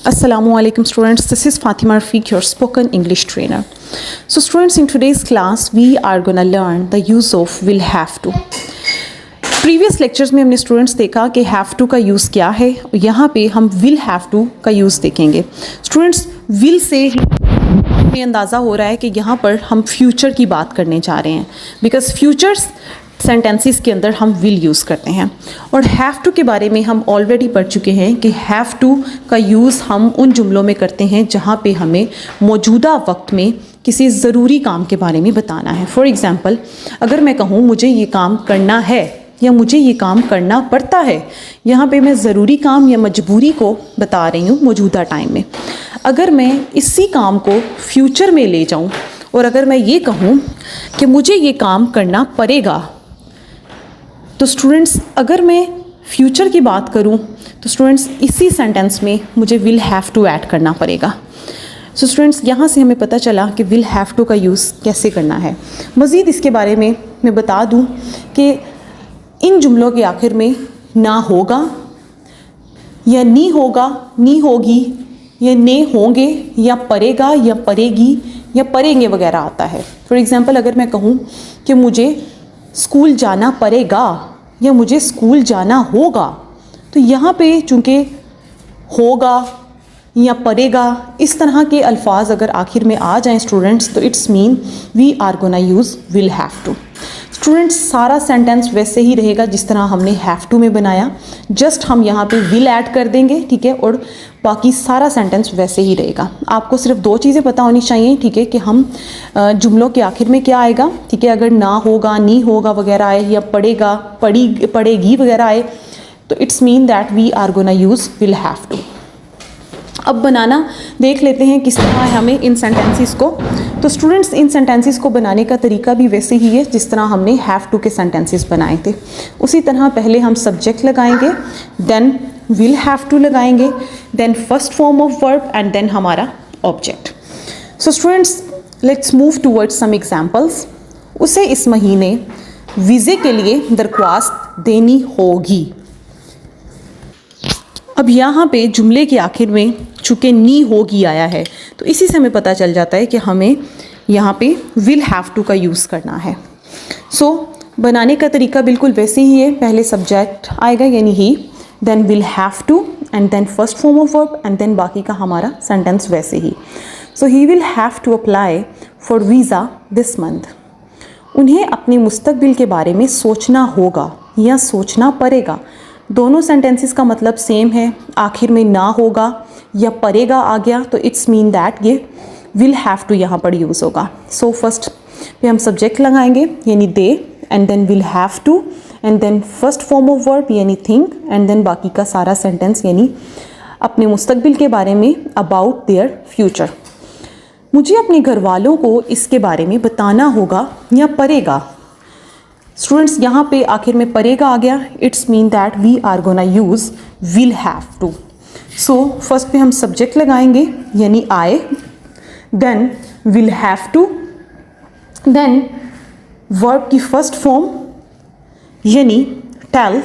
Assalamualaikum students, this is Fatima Rafiq, your spoken English trainer. So students, in today's class we are gonna learn the use of will have to. Previous lectures में हमने students देखा कि have to का use क्या है, यहाँ पे हम विल हैव टू का यूज़ देखेंगे. स्टूडेंट्स, विल से हमें अंदाज़ा हो रहा है कि यहाँ पर हम फ्यूचर की बात करने जा रहे हैं, बिकॉज फ्यूचर्स सेंटेंसेस के अंदर हम विल यूज़ करते हैं. और हैव टू के बारे में हम ऑलरेडी पढ़ चुके हैं कि हैव टू का यूज़ हम उन जुमलों में करते हैं जहाँ पे हमें मौजूदा वक्त में किसी ज़रूरी काम के बारे में बताना है. फॉर एग्ज़ाम्पल, अगर मैं कहूँ मुझे ये काम करना है या मुझे ये काम करना पड़ता है, यहाँ पे मैं ज़रूरी काम या मजबूरी को बता रही हूँ मौजूदा टाइम में. अगर मैं इसी काम को फ्यूचर में ले जाऊँ और अगर मैं ये कहूँ कि मुझे ये काम करना पड़ेगा, तो स्टूडेंट्स अगर मैं फ्यूचर की बात करूं तो स्टूडेंट्स इसी सेंटेंस में मुझे विल हैव टू ऐड करना पड़ेगा. सो स्टूडेंट्स, यहाँ से हमें पता चला कि विल हैव टू का यूज़ कैसे करना है. मज़ीद इसके बारे में मैं बता दूं कि इन जुमलों के आखिर में ना होगा या नी होगा, नी होगी या ने होंगे या परेगा या परेगी या परेंगे वगैरह आता है. फॉर एग्ज़ाम्पल, अगर मैं कहूँ कि मुझे स्कूल जाना पड़ेगा या मुझे स्कूल जाना होगा, तो यहाँ पे चूँकि होगा या पड़ेगा इस तरह के अल्फाज अगर आखिर में आ जाएं स्टूडेंट्स, तो it's mean we are gonna use will have to. Students, सारा सेंटेंस वैसे ही रहेगा जिस तरह हमने हैव टू में बनाया, जस्ट हम यहाँ पे विल ऐड कर देंगे, ठीक है, और बाकी सारा सेंटेंस वैसे ही रहेगा. आपको सिर्फ दो चीज़ें पता होनी चाहिए, ठीक है, कि हम जुमलों के आखिर में क्या आएगा, ठीक है. अगर ना होगा, नी होगा वगैरह आए या पड़ेगा, पड़ेगी वगैरह आए, तो it's mean that we are gonna use will have to. अब बनाना देख लेते हैं किस तरह है हमें इन सेंटेंसेस को. तो स्टूडेंट्स, इन सेंटेंसेस को बनाने का तरीका भी वैसे ही है जिस तरह हमने हैव टू के सेंटेंसेस बनाए थे. उसी तरह पहले हम सब्जेक्ट लगाएंगे, देन विल हैव टू लगाएंगे, then first form of verb and then हमारा object. So students, let's move towards some examples. उसे इस महीने वीज़े के लिए दरख्वास्त देनी होगी. अब यहाँ पे जुमले के आखिर में चूँकि नी होगी आया है, तो इसी से हमें पता चल जाता है कि हमें यहाँ पे विल हैव टू का यूज़ करना है. सो बनाने का तरीका बिल्कुल वैसे ही है. पहले सब्जेक्ट आएगा यानी he, then will have to and then first form of verb and then बाकी का हमारा सेंटेंस वैसे ही. So he will have to apply for visa this month. उन्हें अपने मुस्तकबिल के बारे में सोचना होगा या सोचना पड़ेगा. दोनों सेंटेंसेस का मतलब सेम है. आखिर में ना होगा या पड़ेगा आ गया, तो इट्स मीन दैट ये विल हैव टू यहाँ पर यूज़ होगा. सो फर्स्ट पे हम सब्जेक्ट लगाएंगे यानी they, and then will have to and then first form of verb यानी थिंक, एंड देन बाकी का सारा सेंटेंस यानी अपने मुस्तकबिल के बारे में, अबाउट देयर फ्यूचर. मुझे अपने घर वालों को इसके बारे में बताना होगा या पड़ेगा. स्टूडेंट्स, यहाँ पे आखिर में पड़ेगा आ गया, it's mean that we are gonna use will have to. So first पे हम सब्जेक्ट लगाएंगे यानी I, then will have to, then verb की फर्स्ट फॉर्म यानी टेल,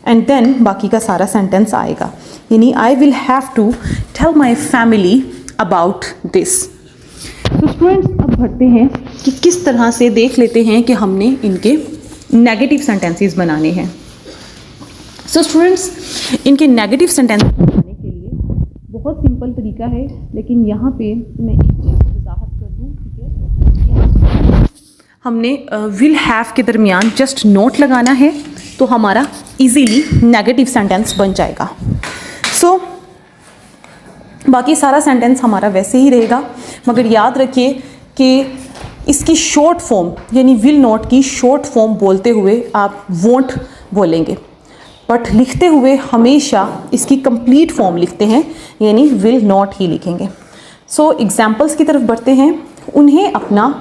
एंड देन बाकी का सारा सेंटेंस आएगा यानी I will have to tell my family about this. तो स्टूडेंट्स, अब बढ़ते हैं कि किस तरह से देख लेते हैं कि हमने इनके नेगेटिव सेंटेंसेस बनाने हैं. सो स्टूडेंट्स, इनके नेगेटिव सेंटेंस बनाने के लिए बहुत सिंपल तरीका है, लेकिन यहाँ पे मैं एक चीज़ वजाहत कर दूँ, ठीक है. हमने विल हैव के दरमियान जस्ट नोट लगाना है तो हमारा इजीली नेगेटिव सेंटेंस बन जाएगा. सो बाकी सारा सेंटेंस हमारा वैसे ही रहेगा, मगर याद रखिए कि इसकी शॉर्ट फॉर्म यानी विल नॉट की शॉर्ट फॉर्म बोलते हुए आप वोंट बोलेंगे, बट लिखते हुए हमेशा इसकी कंप्लीट फॉर्म लिखते हैं यानी विल नॉट ही लिखेंगे. सो एग्जाम्पल्स की तरफ बढ़ते हैं. उन्हें अपना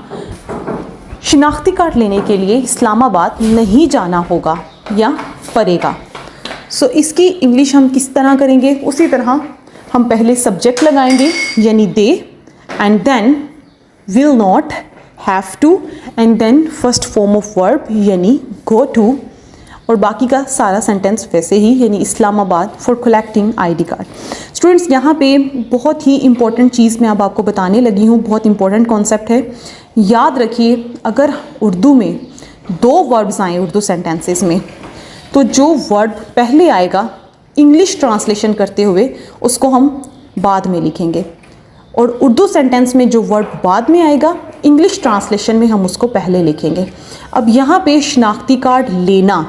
शिनाख्ती कार्ड लेने के लिए इस्लामाबाद नहीं जाना होगा या पड़ेगा. सो इसकी इंग्लिश हम किस तरह करेंगे, उसी तरह हम पहले सब्जेक्ट लगाएंगे यानी they, and then will not, have to, and then first form of verb यानी गो टू, और बाकी का सारा सेंटेंस वैसे ही, यानी Islamabad for collecting ID card. Students यहाँ पे बहुत ही इंपॉर्टेंट चीज़ मैं अब आपको बताने लगी हूँ, बहुत इंपॉर्टेंट कॉन्सेप्ट है। याद रखिए, अगर उर्दू में 2 वर्ब्स आए उर्दू सेंटेंसेस में, तो जो वर्ब पहले आएगा इंग्लिश ट्रांसलेशन करते हुए उसको हम बाद में लिखेंगे, और उर्दू सेंटेंस में जो वर्ब बाद में आएगा इंग्लिश ट्रांसलेशन में हम उसको पहले लिखेंगे। अब यहाँ पे शनाख्ती कार्ड लेना,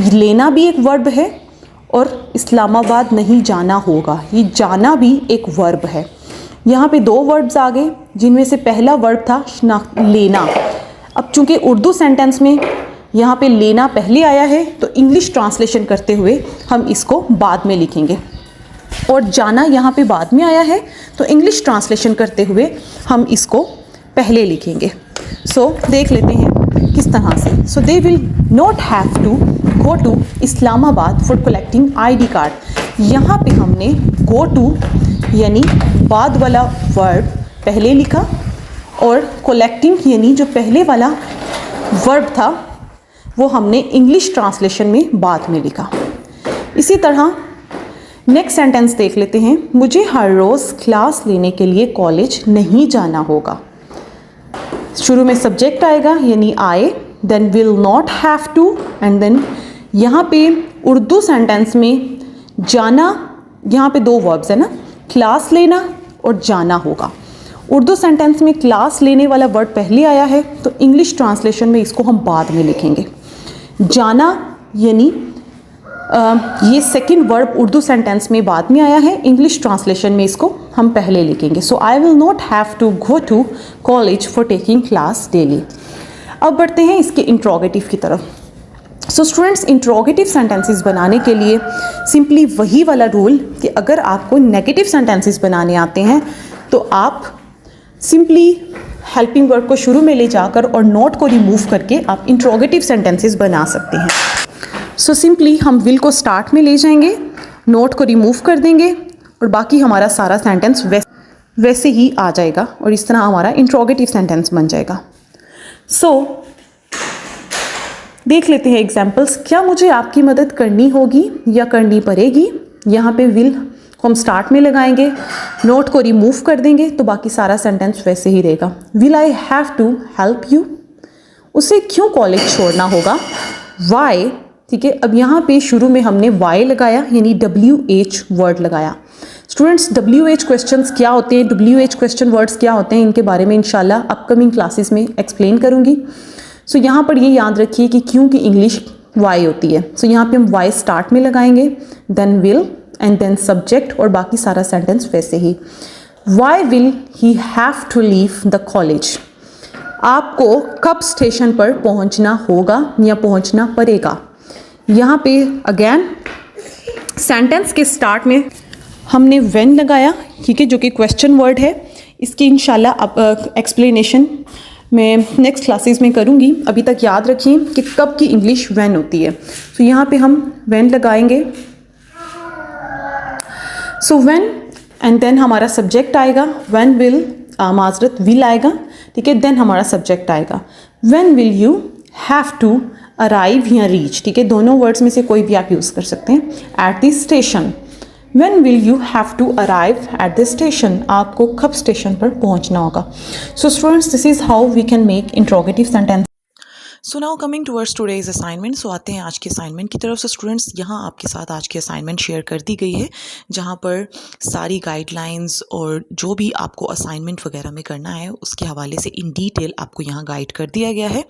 लेना भी एक वर्ब है, और इस्लामाबाद नहीं जाना होगा, ये जाना भी एक वर्ब है। यहाँ पे 2 वर्ब्स आ गए जिनमें से पहला वर्ब था लेना। अब चूंकि उर्दू सेंटेंस में यहाँ पे लेना पहले आया है तो इंग्लिश ट्रांसलेशन करते हुए हम इसको बाद में लिखेंगे, और जाना यहाँ पे बाद में आया है तो इंग्लिश ट्रांसलेशन करते हुए हम इसको पहले लिखेंगे। सो देख लेते हैं किस तरह से। So they will not have to go to Islamabad for collecting ID card. यहाँ पे हमने गो टू यानी बाद वाला वर्ड पहले लिखा, और कलेक्टिंग यानी जो पहले वाला वर्ब था वो हमने इंग्लिश ट्रांसलेशन में बाद में लिखा। इसी तरह नेक्स्ट सेंटेंस देख लेते हैं। मुझे हर रोज़ क्लास लेने के लिए कॉलेज नहीं जाना होगा। शुरू में सब्जेक्ट आएगा यानी आए, then will not have to, and then यहाँ पे उर्दू सेंटेंस में जाना, यहाँ पे 2 वर्ब्स है ना, क्लास लेना और जाना होगा। उर्दू सेंटेंस में क्लास लेने वाला वर्ड पहले आया है तो इंग्लिश ट्रांसलेशन में इसको हम बाद में लिखेंगे। जाना यानी ये सेकंड वर्ब उर्दू सेंटेंस में बाद में आया है, इंग्लिश ट्रांसलेशन में इसको हम पहले लिखेंगे। So I will not have to go to college for taking class daily. अब बढ़ते हैं इसके इंट्रोगेटिव की तरफ। सो स्टूडेंट्स, इंट्रोगेटिव सेंटेंसेस बनाने के लिए सिंपली वही वाला रूल कि अगर आपको नेगेटिव सेंटेंसेस बनाने आते हैं तो आप सिंपली हेल्पिंग वर्ब को शुरू में ले जाकर और नॉट को रिमूव करके आप इंट्रोगेटिव सेंटेंसेस बना सकते हैं। सो सिंपली हम विल को स्टार्ट में ले जाएंगे, नोट को रिमूव कर देंगे और बाकी हमारा सारा सेंटेंस वैसे ही आ जाएगा, और इस तरह हमारा इंट्रोगेटिव सेंटेंस बन जाएगा। सो देख लेते हैं एग्जाम्पल्स। क्या मुझे आपकी मदद करनी होगी या करनी पड़ेगी? यहाँ पे विल को हम स्टार्ट में लगाएंगे, नोट को रिमूव कर देंगे तो बाकी सारा सेंटेंस वैसे ही रहेगा। Will I have to help you? उसे क्यों कॉलेज छोड़ना होगा? वाई, ठीक है। अब यहाँ पे शुरू में हमने वाई लगाया यानी WH वर्ड लगाया। स्टूडेंट्स, WH क्वेश्चंस क्या होते हैं, WH क्वेश्चन वर्ड्स क्या होते हैं, इनके बारे में इंशाल्लाह अपकमिंग क्लासेस में एक्सप्लेन करूँगी। सो यहाँ पर ये याद रखिए कि क्यों की इंग्लिश वाई होती है। सो यहाँ पे हम वाई स्टार्ट में लगाएंगे, then will and then subject, और बाकी सारा सेंटेंस वैसे ही। Why will he have to leave the college? आपको कब स्टेशन पर पहुँचना होगा या पहुँचना पड़ेगा? यहाँ पे अगेन सेंटेंस के स्टार्ट में हमने व्हेन लगाया, ठीक है, जो कि क्वेश्चन वर्ड है। इसकी इंशाल्लाह अब एक्सप्लेनेशन मैं नेक्स्ट क्लासेस में करूँगी। अभी तक याद रखिए कि कब की इंग्लिश व्हेन होती है। तो यहाँ पे हम व्हेन लगाएंगे, सो व्हेन, एंड देन हमारा सब्जेक्ट आएगा। व्हेन विल, माजरत विल आएगा, ठीक है, देन हमारा सब्जेक्ट आएगा। When will you have to arrive या रीच, ठीक है, दोनों वर्ड्स में से कोई भी आप यूज़ कर सकते हैं। At the station, when will you have to arrive at the station? आपको कब स्टेशन पर पहुंचना होगा? So students, this is how we can make interrogative sentence. So now coming towards today's assignment. So आते हैं आज के असाइनमेंट की तरफ। से स्टूडेंट्स, यहाँ आपके साथ आज की असाइनमेंट शेयर कर दी गई है, जहाँ पर सारी गाइडलाइंस और जो भी आपको असाइनमेंट वगैरह में करना है उसके हवाले से इन डिटेल आपको यहाँ गाइड कर दिया गया है।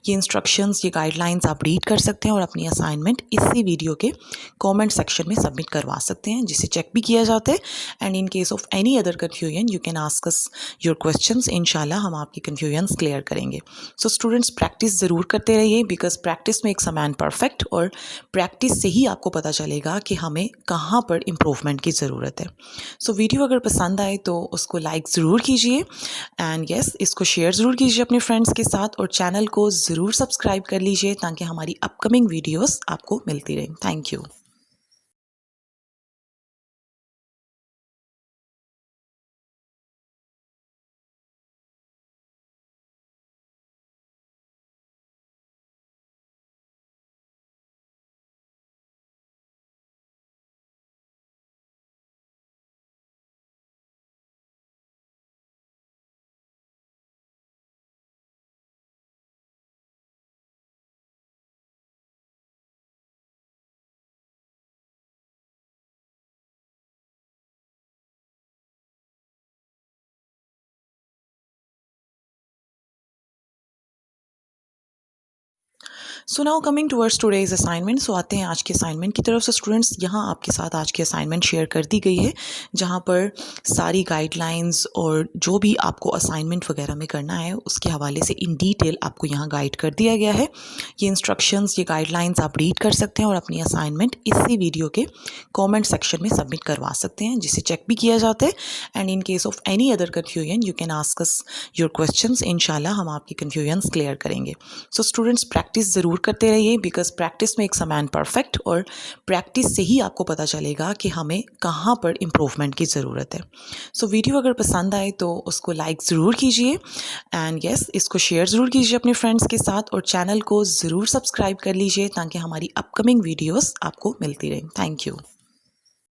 ये इंस्ट्रक्शंस, ये गाइडलाइंस आप रीड कर सकते हैं और अपनी असाइनमेंट इसी वीडियो के कॉमेंट सेक्शन में सबमिट करवा सकते हैं, जिसे चेक भी किया जाता है। And in case of any other confusion you can ask us your questions. इंशाल्लाह हम आपकी कन्फ्यूजन्स क्लियर करेंगे। सो स्टूडेंट्स, प्रैक्टिस ज़रूर करते रहिए, because practice makes a man perfect, और प्रैक्टिस से ही आपको पता चलेगा कि हमें कहाँ पर इम्प्रूवमेंट की ज़रूरत है। सो वीडियो अगर पसंद आए तो उसको लाइक ज़रूर कीजिए, एंड यस, इसको शेयर ज़रूर कीजिए अपने फ्रेंड्स के साथ, और चैनल को ज़रूर सब्सक्राइब कर लीजिए ताकि हमारी अपकमिंग वीडियोज़ आपको मिलती रहे। Thank you. So now coming towards today's assignment, so आते हैं आज के असाइनमेंट की तरफ। से स्टूडेंट्स यहाँ आपके साथ आज की असाइनमेंट शेयर कर दी गई है, जहाँ पर सारी गाइडलाइंस और जो भी आपको असाइनमेंट वगैरह में करना है उसके हवाले से इन डिटेल आपको यहाँ गाइड कर दिया गया है। ये इंस्ट्रक्शंस, ये गाइडलाइंस आप रीड कर सकते हैं और अपनी असाइनमेंट इसी वीडियो के कमेंट सेक्शन में सबमिट करवा सकते हैं, जिसे चेक भी किया जाता है। And in case of any other confusion you can ask us your questions, इंशाल्लाह हम आपकी कन्फ्यूजन्स क्लियर करेंगे। सो स्टूडेंट्स प्रैक्टिस ज़रूर करते रहिए, because practice makes a man perfect, और प्रैक्टिस से ही आपको पता चलेगा कि हमें कहाँ पर इम्प्रूवमेंट की ज़रूरत है। सो वीडियो अगर पसंद आए तो उसको लाइक ज़रूर कीजिए, एंड यस इसको शेयर ज़रूर कीजिए अपने फ्रेंड्स के साथ, और चैनल को ज़रूर सब्सक्राइब कर लीजिए ताकि हमारी अपकमिंग वीडियोस आपको मिलती रहें। Thank you.